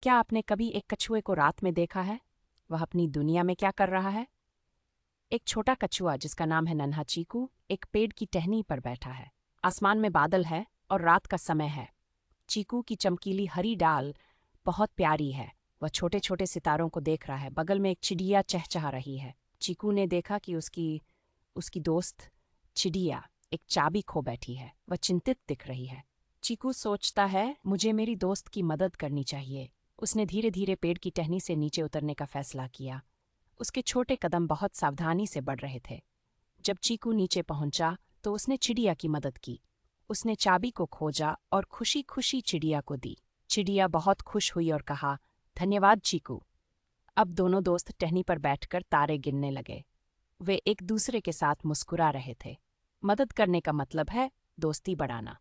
क्या आपने कभी एक कछुए को रात में देखा है? वह अपनी दुनिया में क्या कर रहा है? एक छोटा कछुआ जिसका नाम है नन्हा चीकू एक पेड़ की टहनी पर बैठा है। आसमान में बादल है और रात का समय है। चीकू की चमकीली हरी डाल बहुत प्यारी है। वह छोटे छोटे सितारों को देख रहा है। बगल में एक चिड़िया चहचहा रही है। चीकू ने देखा कि उसकी उसकी दोस्त चिड़िया एक चाबी खो बैठी है। वह चिंतित दिख रही है। चीकू सोचता है, मुझे मेरी दोस्त की मदद करनी चाहिए। उसने धीरे धीरे पेड़ की टहनी से नीचे उतरने का फैसला किया। उसके छोटे कदम बहुत सावधानी से बढ़ रहे थे। जब चीकू नीचे पहुंचा तो उसने चिड़िया की मदद की। उसने चाबी को खोजा और खुशी खुशी चिड़िया को दी। चिड़िया बहुत खुश हुई और कहा, धन्यवाद चीकू। अब दोनों दोस्त टहनी पर बैठकर तारे गिनने लगे। वे एक दूसरे के साथ मुस्कुरा रहे थे। मदद करने का मतलब है दोस्ती बढ़ाना।